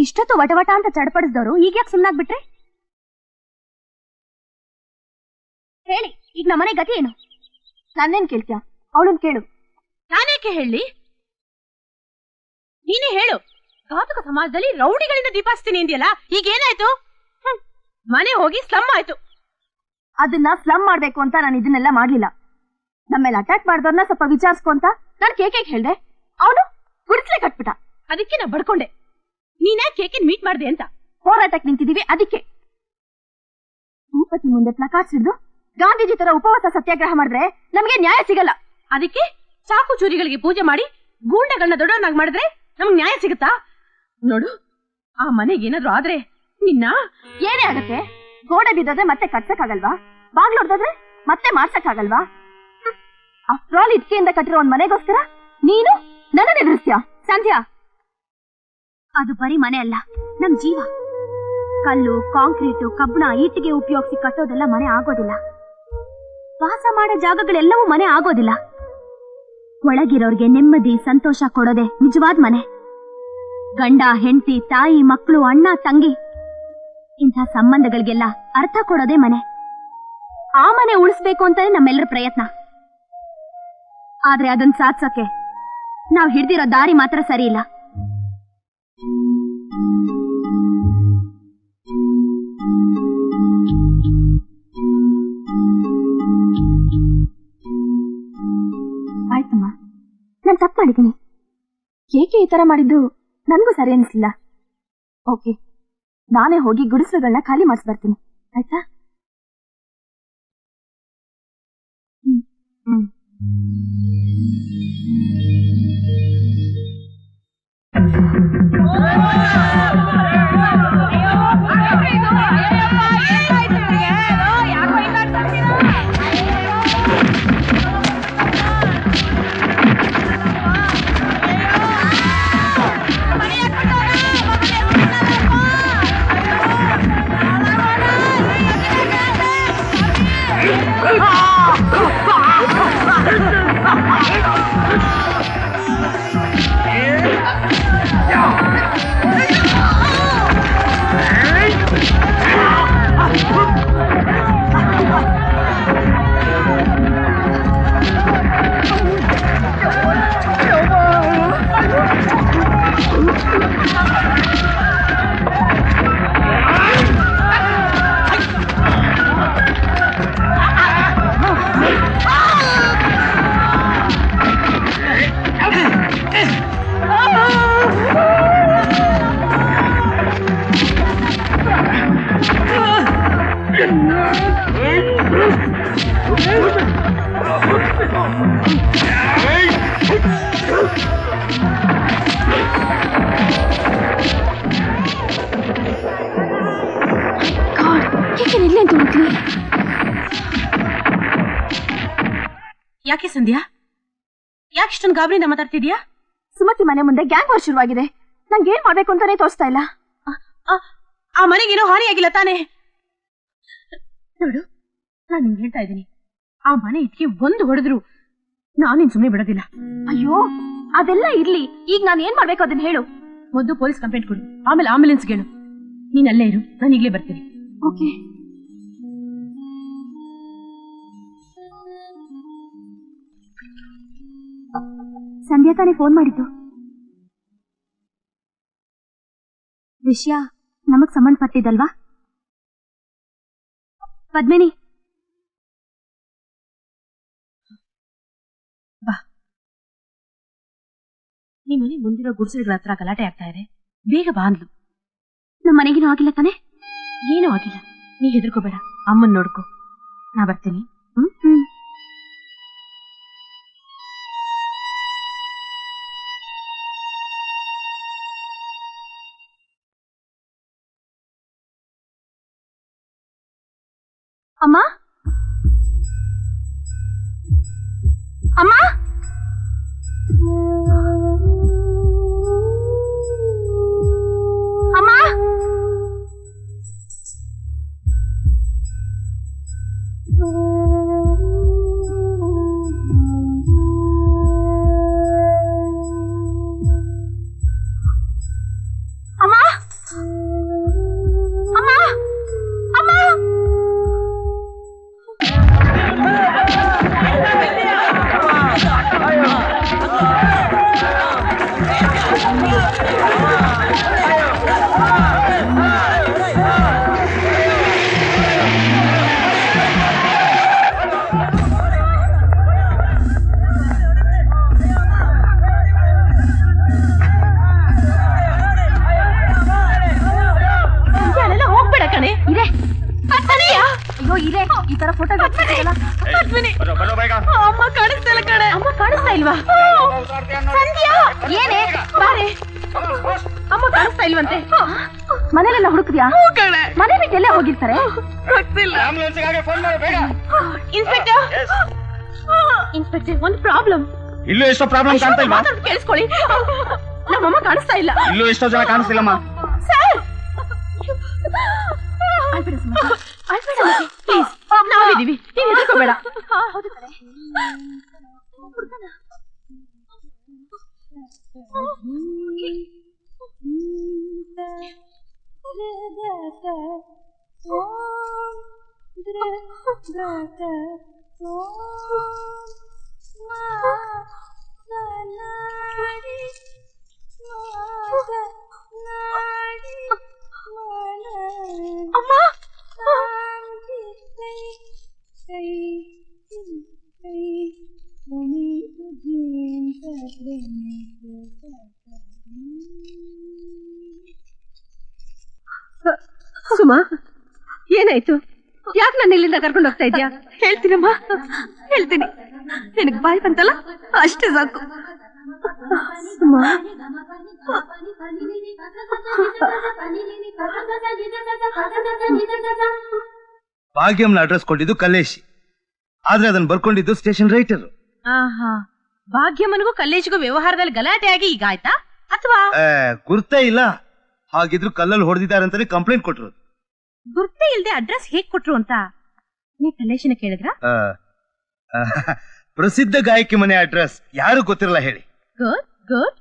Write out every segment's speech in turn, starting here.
ಇಷ್ಟೊತ್ತು ವಟವಟ ಅಂತ ಚಡಪಡಿಸಿದವರು ಈಗ ಯಾಕೆ ಸುಮ್ಮನಾಗ್ಬಿಟ್ರಿ? ಹೇಳಿ, ಈಗ ನಮ್ಮನೆ ಗತಿ ಏನು? ನನ್ನೇನ್ ಕೇಳ್ತೀಯ? ಅವಳನ್ ಕೇಳು. ನಾನೇಕೆ ಹೇಳಿ? ನೀನೇ ಹೇಳು. ಘಾತಕ ಸಮಾಜದಲ್ಲಿ ರೌಡಿಗಳಿಂದ ದೀಪಾಸ್ತೀನಿ ಅಂದ್ಯಲ್ಲ, ಈಗ ಏನಾಯ್ತು? ಮನೆ ಹೋಗಿ ಸ್ಲಮ್ ಆಯ್ತು. ಅದನ್ನ ಸ್ಲಮ್ ಮಾಡ್ಬೇಕು ಅಂತ ನಾನು ಇದನ್ನೆಲ್ಲ ಮಾಡ್ಲಿಲ್ಲ. ನಮ್ಮೇಲೆ ಅಟ್ಯಾಕ್ ಮಾಡಿದವ್ರನ್ನ ಸ್ವಲ್ಪ ವಿಚಾರಿಸ್ಕೊಂತ ನಾನು ಕೇಕೆ ಹೇಳ್ದೆ. ಅವನು ಗುಡಿಸ್ಲೆ ಕಟ್ಬಿಟ್ಟ. ಅದಕ್ಕೆ ನಾ ಬಡ್ಕೊಂಡೆ. ನೀನೇ ಕೇಕಿನ್ ಮೀಟ್ ಮಾಡ್ದೆ ಅಂತ. ಹೋರಾಟಕ್ಕೆ ನಿಂತಿದೀವಿ ಅದಕ್ಕೆ. ಭೂಪತಿ ಮುಂದೆ ಪ್ಲಕಾರ್ಡ್ಸ್ ಹಿಡಿದು ಗಾಂಧೀಜಿ ತರ ಉಪವಾಸ ಸತ್ಯಾಗ್ರಹ ಮಾಡಿದ್ರೆ ನಮ್ಗೆ ನ್ಯಾಯ ಸಿಗಲ್ಲ. ಅದಕ್ಕೆ ಚಾಕು ಚೂರಿಗಳಿಗೆ ಪೂಜೆ ಮಾಡಿ ಗೂಂಡಗಳನ್ನ ದೊಡ್ಡವನಾಗಿ ಮಾಡಿದ್ರೆ ನಮ್ಗೆ ನ್ಯಾಯ ಸಿಗುತ್ತಾ? ನೋಡು, ಆ ಮನೆಗೆ ಏನಾದ್ರು ಆದ್ರೆ ನಿನ್ನ ಏನೇ ಆಗತ್ತೆ? ಗೋಡೆ ಬಿದ್ದೋದ್ರೆ ಮತ್ತೆ ಕಟ್ಸಕ್ಕಾಗಲ್ವಾ? ಬಾಗ್ಲು ಹೊಡೆದ್ರೆ ಮತ್ತೆ ಮಾಡ್ಸಕ್ಕಾಗಲ್ವಾ? ಆಫ್ಟರ್ ಆಲ್ ಇಟ್ಕೆಯಿಂದ ಕಟ್ಟಿರೋ ಒಂದ್ ಮನೆಗೋಸ್ಕರ ನೀನು ನನ್ನ ಎದುರಿಸ್ತೀಯ? ಸಂಧ್ಯಾ, ಅದು ಬರೀ ಮನೆ ಅಲ್ಲ, ನಮ್ ಜೀವ. ಕಲ್ಲು, ಕಾಂಕ್ರೀಟು, ಕಬ್ಬಣ, ಇಟ್ಟಿಗೆ ಉಪಯೋಗಿಸಿ ಕಟ್ಟೋದೆಲ್ಲ ಮನೆ ಆಗೋದಿಲ್ಲ. ವಾಸ ಮಾಡೋ ಜಾಗಗಳೆಲ್ಲವೂ ಮನೆ ಆಗೋದಿಲ್ಲ. ಒಳಗಿರೋರ್ಗೆ ನೆಮ್ಮದಿ, ಸಂತೋಷ ಕೊಡೋದೆ ನಿಜವಾದ ಮನೆ. ಗಂಡ, ಹೆಂಡತಿ, ತಾಯಿ, ಮಕ್ಕಳು, ಅಣ್ಣ, ತಂಗಿ ಇಂಥ ಸಂಬಂಧಗಳಿಗೆಲ್ಲ ಅರ್ಥ ಕೊಡೋದೇ ಮನೆ. ಆ ಮನೆ ಉಳಿಸ್ಬೇಕು ಅಂತಾನೆ ನಮ್ಮೆಲ್ಲರ ಪ್ರಯತ್ನ. ಆದ್ರೆ ಅದನ್ನ ಸಾಧಿಸೋಕೆ ನಾವ್ ಹಿಡ್ದಿರೋ ದಾರಿ ಮಾತ್ರ ಸರಿ ಇಲ್ಲ. ಆಯ್ತಮ್ಮ, ನಾನು ತಪ್ಪು ಮಾಡಿದ್ದೀನಿ. ಏಕೆ ಈ ತರ ಮಾಡಿದ್ದು ನನ್ಗೂ ಸರಿ ಅನಿಸ್ಲಿಲ್ಲ. ಓಕೆ, ನಾನೇ ಹೋಗಿ ಗುಡಿಸಲುಗಳನ್ನ ಖಾಲಿ ಮಾಡಿಸಿ ಬರ್ತೀನಿ, ಆಯ್ತಾ? ಯಾಕೆ ಸಂಧ್ಯಾ, ಯಾಕೆ ಇಷ್ಟೊಂದು ಗಾಬರಿಯಿಂದ ಮಾತಾಡ್ತಿದ್ಯಾ? ಸುಮತಿ ಮನೆ ಮುಂದೆ ಗ್ಯಾಂಗ್ ವಾರ್ ಶುರುವಾಗಿದೆ. ನಂಗೆ ಏನ್ ಮಾಡ್ಬೇಕು ಅಂತಾನೆ ತೋರಿಸ್ತಾ ಇಲ್ಲ. ಆ ಮನೆಗೇನೋ ಹಾನಿಯಾಗಿಲ್ಲ ತಾನೇ? ನೋಡು, ನಾನು ನಿಮ್ಗೆ ಹೇಳ್ತಾ ಇದ್ದೀನಿ, ಆ ಮನೆ ಇಟ್ಕೆ ಒಂದು ಹೊಡೆದ್ರು ನಾನಿನ್ ಸುಮ್ಮನೆ ಬಿಡೋದಿಲ್ಲ. ಅಯ್ಯೋ, ಅದೆಲ್ಲ ಇರ್ಲಿ, ಈಗ ನಾನು ಏನ್ ಮಾಡ್ಬೇಕು ಅದನ್ನ ಹೇಳು. ಮೊದಲು ಪೊಲೀಸ್ ಕಂಪ್ಲೇಂಟ್ ಕೊಡು, ಆಮೇಲೆ ಆಂಬುಲೆನ್ಸ್ ಹೇಳು. ನೀನ್ ಅಲ್ಲೇ ಇರು, ನಾನು ಈಗಲೇ ಬರ್ತೀನಿ. ಓಕೆ. ಸಂಧ್ಯಾ ತಾನೇ ಫೋನ್ ಮಾಡಿದ್ದು. ವಿಷಯ ನಮಗ್ ಸಂಬಂಧಪಟ್ಟಿದ್ದಲ್ವಾ? ಪದ್ಮಿನಿ, ಬಾ. ನಿಮ್ಮ ಮನೆ ಮುಂದಿರೋ ಗುಡಿಸಲುಗಳ ಹತ್ರ ಗಲಾಟೆ ಆಗ್ತಾ ಇದೆ, ಬೇಗ ಬಾ ಅಂದ್ಲು. ನಮ್ಮ ಮನೆಗೇನು ಆಗಿಲ್ಲ ತಾನೆ? ಏನೂ ಆಗಿಲ್ಲ, ನೀ ಹೆದರ್ಕೋಬೇಡ. ಅಮ್ಮನ್ ನೋಡ್ಕೊ, ನಾ ಬರ್ತೀನಿ. ಅಮ್ಮ, ಅಮ್ಮ, ಅಮ್ಮ, ಅಮ್ಮ. ಹೋಗ್ಬೇಡ ಕಣೆ ಇದೆ ಅಯ್ಯೋ ಇದೆ ಈ ತರ ಫೋಟೋ ಅಮ್ಮ ಕಾಣಿಸ್ತಾ ಇಲ್ಲ ಕಣೆ ಅಮ್ಮ ಕಾಣಿಸ್ತಾ ಇಲ್ವಾ ಸಂಧ್ಯಾ ಏನೇ ಬಾರೆ ಅಮ್ಮ ಕಾಣಿಸ್ತಾ ಇಲ್ವಂತೆ ಮನೇಲೆಲ್ಲ ಹುಡುಕ್ದ್ಯಾ ಕಣೆ ಮನೆ ಬಿಟ್ಟು ಎಲ್ಲೇ ಹೋಗಿರ್ತಾರೆ ಗೊತ್ತಿಲ್ಲ ಇನ್ಸ್ಪೆಕ್ಟರ್ ಇನ್ಸ್ಪೆಕ್ಟರ್ ಒಂದು ಪ್ರಾಬ್ಲಮ್ ಇಲ್ಲೂ ಎಷ್ಟೋ ಪ್ರಾಬ್ಲಮ್ ಕಾಣ್ತಾ ಇಲ್ವಾ ಕೇಳಿಸ್ಕೊಳ್ಳಿ ನಮ್ಮಮ್ಮ ಕಾಣಿಸ್ತಾ ಇಲ್ಲ ಇಲ್ಲೂ ಎಷ್ಟೋ ಜನ ಕಾಣಿಸ್ತಿಲ್ಲಮ್ಮ ಸರ್ ಪ್ಲೀಸ್ ನಾವಿದೀವಿ ನೀನ್ ಹೆದರ್ಕೋಬೇಡ ಅಮ್ಮ ಸುಮಾ ಏನಾಯ್ತು ಯಾಕೆ ನನ್ನ ಇಲ್ಲಿಂದ ಕರ್ಕೊಂಡು ಹೋಗ್ತಾ ಇದ್ಯಾ ಹೇಳ್ತೀನಮ್ಮ ಹೇಳ್ತೀನಿ ನಿನಗ್ ಬಾಯ್ ಬಂತಲ್ಲ ಅಷ್ಟೇ ಸಾಕು ಸುಮಾ ಭಾಗ್ಯಂನ ಅಡ್ರೆಸ್ ಕೊಟ್ಟಿದ್ದು ಕಲ್ಲೇಶಿ ಆದ್ರೆ ಅದನ್ನ ಬರ್ಕೊಂಡಿದ್ದು ಸ್ಟೇಷನ್ ರೈಟರ್. ಆಹಾ ಭಾಗ್ಯಮ್ಮನಿಗೂ ಕಲ್ಲೇಶಿಗೂ ವ್ಯವಹಾರದಲ್ಲಿ ಗಲಾಟೆ ಆಗಿ ಈಗ ಆಯ್ತಾ ಅಥವಾ ಗುರ್ತೇ ಇಲ್ಲ. ಹಾಗಿದ್ರು ಕಲ್ಲಲ್ಲಿ ಹೊಡೆದಿದ್ದಾರೆ ಅಂತಾನೆ ಕಂಪ್ಲೇಂಟ್ ಕೊಟ್ರು. ಗುರ್ತೇ ಇಲ್ದೆ ಅಡ್ರೆಸ್ ಹೇಗ್ ಕೊಟ್ರು ಅಂತ ನೀ ಕಲ್ಲೇಶಿನ ಕೇಳಿದ್ರ? ಪ್ರಸಿದ್ಧ ಗಾಯಕಿ ಮನೆ ಅಡ್ರೆಸ್ ಯಾರು ಗೊತ್ತಿರಲ್ಲ ಹೇಳಿ. Good good.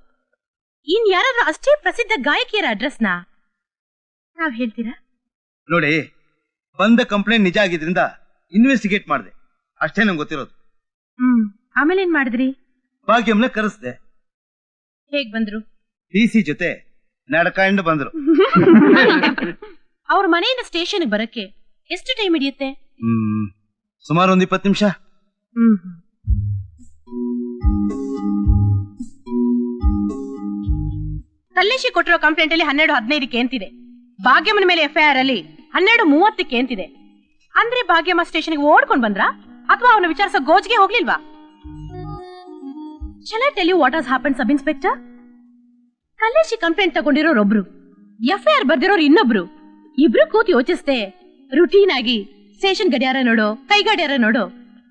ಇನ್ ಯಾರಾದ್ರೂ ಅಷ್ಟೇ ಪ್ರಸಿದ್ಧ ಗಾಯಕಿಯರ ಅಡ್ರೆಸ್ನ ನಾವ್ ಹೇಳ್ತೀರಾ? ನೋಡಿ, ಬಂದ ಕಂಪ್ಲೇಂಟ್ ನಿಜ ಆಗಿದ್ರಿಂದ ಇನ್ವೆಸ್ಟಿಗೇಟ್ ಮಾಡಿದೆ ಅಷ್ಟೇ ನಂಗೆ ಗೊತ್ತಿರೋದು. ಆಮೇಲೆ ಏನ್ ಮಾಡಿದ್ರಿ? ಭಾಗ್ಯಂನ ಕರೆಸ್ದೆ. ಹೇಗ್ ಬಂದ್ರು? ಡಿಸಿ ಜೊತೆ ನಡ್ಕೊಂಡು ಬಂದ್ರು. ಅವ್ರ ಮನೆಯಿಂದ ಸ್ಟೇಷನ್ ಬರಕ್ಕೆ ಎಷ್ಟು ಟೈಮ್ ಹಿಡಿಯುತ್ತೆ? ಸುಮಾರು ಒಂದು 20 ನಿಮಿಷ. ಕಲ್ಲೇಶಿ ಕೊಟ್ಟಿರೋ ಕಂಪ್ಲೇಂಟ್ ಅಲ್ಲಿ 12:15ಕ್ಕೆ ಅಂತಿದೆ. ಭಾಗ್ಯಮ್ಮನ ಮೇಲೆ FIR ಅಲ್ಲಿ 12:30ಕ್ಕೆ ಅಂತಿದೆ. ಅಂದ್ರೆ ಭಾಗ್ಯಮ್ಮ ಸ್ಟೇಷನ್ಗೆ ಓಡ್ಕೊಂಡ್ ಬಂದ್ರ ಅಥವಾ ಅವನ ವಿಚಾರಿಸೋ ಗೋಜ್ಗೆ ಹೋಗ್ಲಿಲ್ವಾ? Shall I tell you what has happened, sub inspector? Kalleshi complaint ತಗೊಂಡಿರೋರೊಬ್ರು, FIR ಬರ್ದಿರೋರು ಇನ್ನೊಬ್ರು. ಇಬ್ರು ಕೂತು ಯೋಚಿಸ್ದೆ ರುಟೀನ್ ಆಗಿ ಸ್ಟೇಷನ್ ಗಡಿಯಾರ ನೋಡೋ ಕೈ ಗಡಿಯಾರ ನೋಡೋ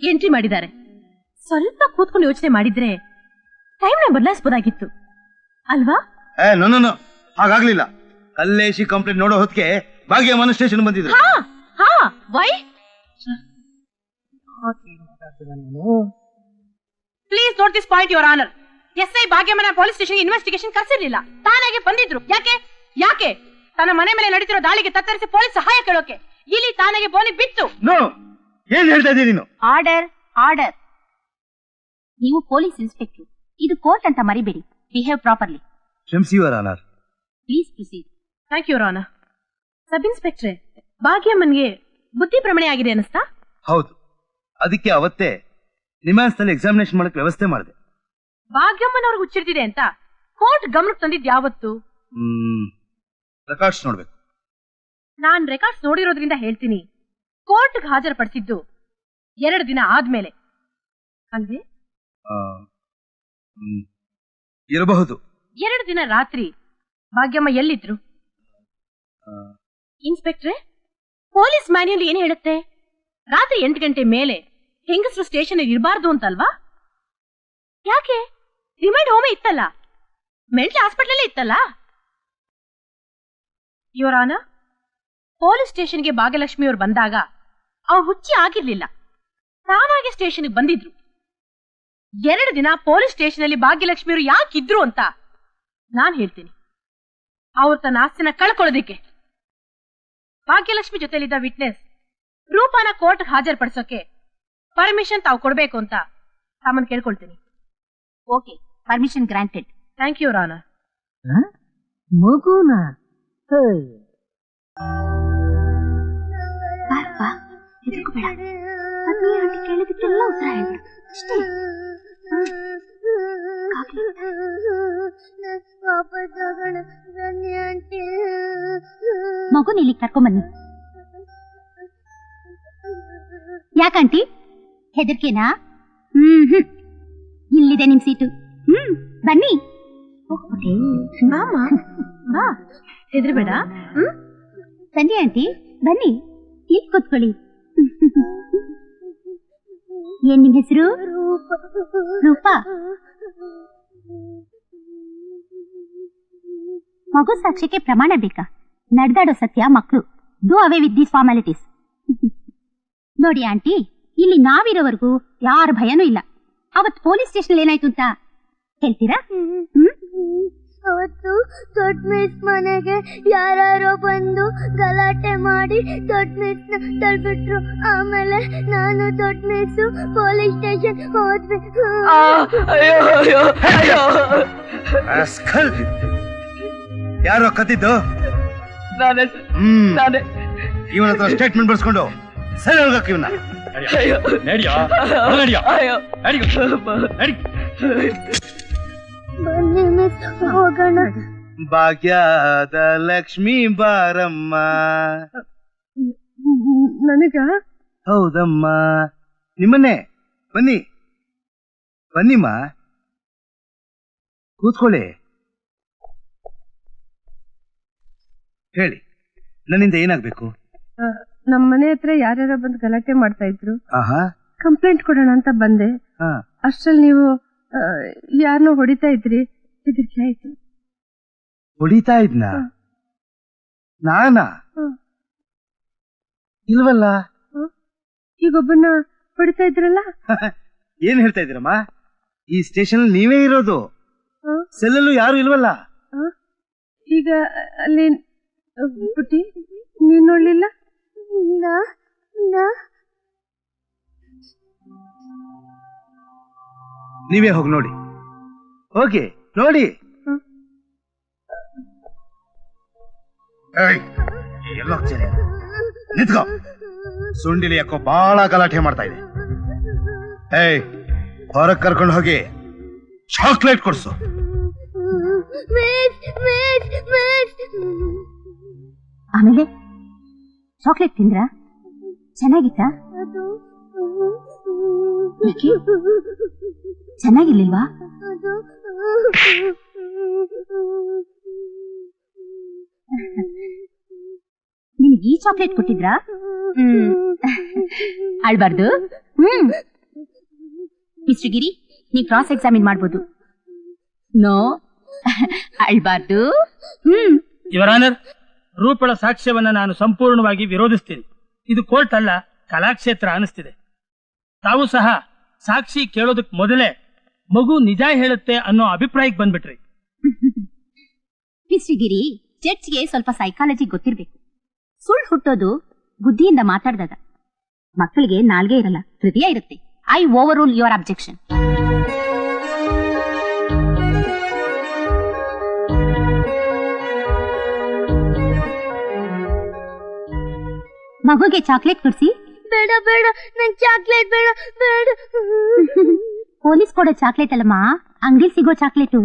ಎಂಟ್ರಿ ಮಾಡಿದ್ದಾರೆ. ಸ್ವಲ್ಪ ಕೂತ್ಕೊಂಡು ಯೋಚನೆ ಮಾಡಿದ್ರೆ ಟೈಮ್ನ ಬದಲಾಯಿಸಬಹುದಾಗಿತ್ತು ಅಲ್ವಾ? ಹಾಗಾಗ್ಲಿಲ್ಲ. ಕಲ್ಲೇಶಿ ಕಂಪ್ಲೇಂಟ್ ನೋಡೋ ಹೊತ್ತಿಗೆ ಭಾಗ್ಯಮ್ಮನ ಸ್ಟೇಷನ್ ಬಂದಿದ್ರು. Why? Please note this point your honour. SI ಭಾಗ್ಯಮ್ಮನ ಪೊಲೀಸ್ ಸ್ಟೇಷನ್ ಇನ್ವೆಸ್ಟಿಗೇಷನ್ ಕರ್ಸಿರ್ಲಿಲ್ಲ, ತಾನಾಗೆ ಬಂದಿದ್ರು. ಯಾಕೆ ತನ್ನ ಮನೆ ಮೇಲೆ ನಡೀತಿರೋ ದಾಳಿಗೆ ತತ್ತರಿಸಿ ಪೊಲೀಸ್ ಸಹಾಯ ಕೇಳೋಕೆ ಇಲ್ಲಿ ತಾನಾಗೆ ಬೋನಿ ಬಿತ್ತು. ಏನ್ ಹೇಳ್ತಾ ಇದ್ದೀರಿ ನೀನು? Order order. ನೀವು ಪೊಲೀಸ್ ಇನ್ಸ್ಪೆಕ್ಟರ್, ಇದು ಕೋರ್ಟ್ ಅಂತ ಮರಿಬೇಡಿ. Behave properly. ಕ್ಷಮಿಸಿ your honour. Please proceed. Thank you your honour. Sub ಇನ್ಸ್ಪೆಕ್ಟ್ರೆ, ಭಾಗ್ಯಮ್ಮನ್ಗೆ ಬುದ್ಧಿ ಭ್ರಮಣೆ ಆಗಿದೆ ಅನಿಸ್ತಾ? ಹೌದು, ಅದಕ್ಕೆ ಅವತ್ತೇ ನಿಮ್ಯಾನ್ಸ್ನಲ್ಲಿ ಎಕ್ಸಾಮಿನೇಷನ್ ಮಾಡಕ್ ವ್ಯವಸ್ಥೆ ಮಾಡಿದೆ. ಭಾಗ್ಯಮ್ಮನವ್ರಿಗೆ ಹುಚ್ಚಿಡ್ತಿದೆ ಅಂತ ಕೋರ್ಟ್ ಗಮನಕ್ಕೆ ತಂದಿದ್ ಯಾವತ್ತು? ರೆಕಾರ್ಡ್ಸ್ ನೋಡ್ಬೇಕು. ನಾನ್ ರೆಕಾರ್ಡ್ಸ್ ನೋಡಿರೋದ್ರಿಂದ ಹೇಳ್ತೀನಿ, ಕೋರ್ಟ್ಗೆ ಹಾಜರುಪಡಿಸಿದ್ದು 2 ದಿನ ಆದ್ಮೇಲೆ ಅಲ್ವೇ? ಇರಬಹುದು. 2 ದಿನ ರಾತ್ರಿ ಭಾಗ್ಯಮ್ಮ ಎಲ್ಲಿದ್ರು? ಇನ್ಸ್ಪೆಕ್ಟ್ರೆ, ಪೊಲೀಸ್ ಮ್ಯಾನ್ಯುಯಲ್ ಏನ್ ಹೇಳುತ್ತೆ? ರಾತ್ರಿ 8 ಗಂಟೆ ಮೇಲೆ ಹೆಂಗಸರು ಸ್ಟೇಷನ್ ಇರಬಾರ್ದು ಅಂತಲ್ವಾ? ಯಾಕೆ? ರಿಮೈಂಡ್ ಹೋಮೆ ಇತ್ತಲ್ಲ, ಮೆಂಟಲ್ ಹಾಸ್ಪಿಟಲ್ ಇತ್ತಲ್ಲ. ಯುವರಾನ, ಪೊಲೀಸ್ ಸ್ಟೇಷನ್ಗೆ ಭಾಗ್ಯಲಕ್ಷ್ಮಿ ಅವ್ರು ಬಂದಾಗ ಅವ್ರು ಹುಚ್ಚಿ ಆಗಿರ್ಲಿಲ್ಲ, ತಾನಾಗೆ ಸ್ಟೇಷನ್ಗೆ ಬಂದಿದ್ರು. 2 ದಿನ ಪೊಲೀಸ್ ಸ್ಟೇಷನ್ ಅಲ್ಲಿ ಭಾಗ್ಯಲಕ್ಷ್ಮಿ ಅವರು ಯಾಕಿದ್ರು ಅಂತ ನಾನ್ ಹೇಳ್ತೀನಿ. ಅವ್ರು ತನ್ನ ಆಸ್ತಿನ ಕಳ್ಕೊಳ್ಳೋದಿಕ್ಕೆ. ಭಾಗ್ಯಲಕ್ಷ್ಮಿ ಜೊತೆಲಿದ್ದ ವಿಟ್ನೆಸ್ ರೂಪಾನ ಕೋರ್ಟ್ ಹಾಜರುಪಡಿಸೋಕೆ ಪರ್ಮಿಷನ್ ತಾವು ಕೊಡ್ಬೇಕು ಅಂತ ತಮ್ಮನ್ ಕೇಳ್ಕೊಳ್ತೀನಿ. Okay, permission granted. Thank you Rana. ಮಗುನ ಬಾ ಹೆದರ್ಕೋಬೇಡ. ಪತ್ನಿ ಆಂಟಿ ಕೇಳಿದಕ್ಕೆಲ್ಲ ಉತ್ತರ ಹೇಳು ಅಷ್ಟೇ. ಮಗುನ ಇಲ್ಲಿ ಕರ್ಕೊಂಬನ್ನಿ. ಯಾಕಂಟಿ ಹೆದರ್ಕೆನಾ? ಇಲ್ಲಿದೆ ನಿಮ್ ಸೀಟು. ಬನ್ನಿ. ಬಾ ಹೆದರ್ಬೇಡ. ಬನ್ನಿ ಆಂಟಿ ಬನ್ನಿ, ಇಲ್ಲಿ ಕೂತ್ಕೊಳ್ಳಿ. ಏನ್ ನಿಮ್ ಹೆಸರು? ರೂಪಾ. ಮಗು ಸಾಕ್ಷ್ಯಕ್ಕೆ ಪ್ರಮಾಣ ಬೇಕಾ? ನಡೆದಾಡೋ ಸತ್ಯ ಮಕ್ಕಳು. Do away with these formalities. ನೋಡಿ ಆಂಟಿ, ಇಲ್ಲಿ ನಾವಿರೋವರೆಗೂ ಯಾರ ಭಯನೂ ಇಲ್ಲ. ಅವತ್ತು ಪೊಲೀಸ್ ಸ್ಟೇಷನ್ ಏನಾಯ್ತು ಅಂತ ಹೇಳ್ತೀರಾ? ಅವತ್ತು ದೊಡ್ಡ ಮಿಸ್ ಮನೆಗೆ ಯಾರೋ ಬಂದು ಗಲಾಟೆ ಮಾಡಿ ದೊಡ್ಡ ಮಿಸ್ ನ ತಳ್ಬಿಟ್ರು. ಆಮೇಲೆ ನಾನು ದೊಡ್ಡ ಮಿಸ್ ಪೊಲೀಸ್ ಸ್ಟೇಷನ್ ಹೋದ್ವಿ. ಯಾರೋ ಕತ್ತಿದ್ದು? ಇವನ ಹತ್ರ ಸ್ಟೇಟ್ಮೆಂಟ್ ಬರ್ಸ್ಕೊಂಡು ಸರಿ ಹೋಗಕ್ಕೆ ಇವನ್ನ. ಬನ್ನಿ ಮಿಸ್ ಹೋಗೋಣ. ಭಾಗ್ಯದ ಲಕ್ಷ್ಮೀ ಬಾರಮ್ಮ. ನನಗ ಹೌದಮ್ಮ, ನಿಮ್ಮನ್ನೇ. ಬನ್ನಿ ಬನ್ನಿಮ್ಮ, ಕೂತ್ಕೊಳ್ಳಿ. ಹೇಳಿ, ನನ್ನಿಂದ ಏನಾಗ್ಬೇಕು? ನಮ್ಮ ಮನೆ ಹತ್ರ ಯಾರ್ಯಾರ ಬಂದು ಗಲಾಟೆ ಮಾಡ್ತಾ ಇದ್ರು. ಆಹಾ, ಕಂಪ್ಲೇಂಟ್ ಕೊಡೋಣ ಅಂತ ಬಂದೆ. ಅಷ್ಟ್ರಲ್ಲಿ ನೀವು ಯಾರನ್ನೋ ಹೊಡಿತಾ ಇದ್ರಿ. ಹೆದರಿಕೆ ಆಯ್ತು. ಹೊಡಿತಾ ಇದ್ನ? ನಾನಾ? ಇಲ್ವಲ್ಲ. ಈಗೊಬ್ಬನ ಹೊಡಿತಾ ಇದ್ರಲ್ಲ. ಏನ್ ಹೇಳ್ತಾ ಇದ್ದೀರಮ್ಮ? ಈ ಸ್ಟೇಷನ್ ನೀವೇ ಇರೋದು, ಸೆಲ್ಲಲ್ಲೂ ಯಾರು ಇಲ್ವಲ್ಲ. ಈಗ ಅಲ್ಲಿ ಪುಟ್ಟಿ ನೀನ್ ನೋಡ್ಲಿಲ್ಲ? ನೀವೇ ಹೋಗಿ ನೋಡಿ. ಹೋಗಿ ನೋಡಿ. ಎಲ್ಲ ನಿಂತ್ಕೋ. ಸುಂಡಿಲಿ ಯಾಕೋ ಬಹಳ ಗಲಾಟೆ ಮಾಡ್ತಾ ಇದೆ. ಹೊರಗೆ ಕರ್ಕೊಂಡು ಹೋಗಿ ಚಾಕ್ಲೇಟ್ ಕೊಡ್ಸು. ಆಮೇಲೆ ಚಾಕ್ಲೇಟ್ ತಿಂದ್ರ? ಚೆನ್ನಾಗಿತ್ತಾ? ಚೆನ್ನಾಗಿರ್ಲಿಲ್ವಾ? ನಿಮಗೆ ಈ ಚಾಕ್ಲೇಟ್ ಕೊಟ್ಟಿದ್ರಾ? ಅಳ್ಬಾರ್ದು. ಮಿಸ್ಟರ್ ಗಿರಿ, ನೀವು ಕ್ರಾಸ್ ಎಕ್ಸಾಮಿನ್ ಮಾಡ್ಬೋದು. ನೋ, ಅಳ್ಬಾರ್ದು. ಯುವರ್ ಆನರ್, ರೂಪಳ ಸಾಕ್ಷ್ಯವನ್ನ ನಾನು ಸಂಪೂರ್ಣವಾಗಿ ವಿರೋಧಿಸ್ತೀನಿ. ಇದು ಕೋರ್ಟ್ ಅಲ್ಲ, ಕಲಾಕ್ಷೇತ್ರ ಅನಿಸ್ತಿದೆ. ತಾವು ಸಹ ಸಾಕ್ಷಿ ಕೇಳೋದಕ್ ಮೊದಲೇ ಮಗು ನಿಜ ಹೇಳುತ್ತೆ ಅನ್ನೋ ಅಭಿಪ್ರಾಯಕ್ಕೆ ಬಂದ್ಬಿಟ್ರಿ. ಮಿಸ್ಟರ್ ಗಿರಿ, ಜಡ್ಜ್ಗೆ ಸ್ವಲ್ಪ ಸೈಕಾಲಜಿ ಗೊತ್ತಿರ್ಬೇಕು. ಸುಳ್ಳು ಹುಟ್ಟೋದು ಬುದ್ಧಿಯಿಂದ ಮಾತಾಡಿದಾಗ. ಮಕ್ಕಳಿಗೆ ನಾಲ್ಗೆ ಇರಲ್ಲ, ಹೃದಯ ಇರುತ್ತೆ. I over rule your objection. ಮಗುಗೆ ಚಾಕ್ಲೇಟ್ ಕೊಡ್ಸಿ. ಬೇಡ ಬೇಡ, ನನ್ ಚಾಕ್ಲೇಟ್ ಬೇಡ ಬೇಡ. ಪೊಲೀಸ್ ಕೊಡೋ ಚಾಕ್ಲೇಟ್ ಅಲ್ಲಮ್ಮ, ಅಂಗಡಿ ಸಿಗೋ ಚಾಕ್ಲೇಟು.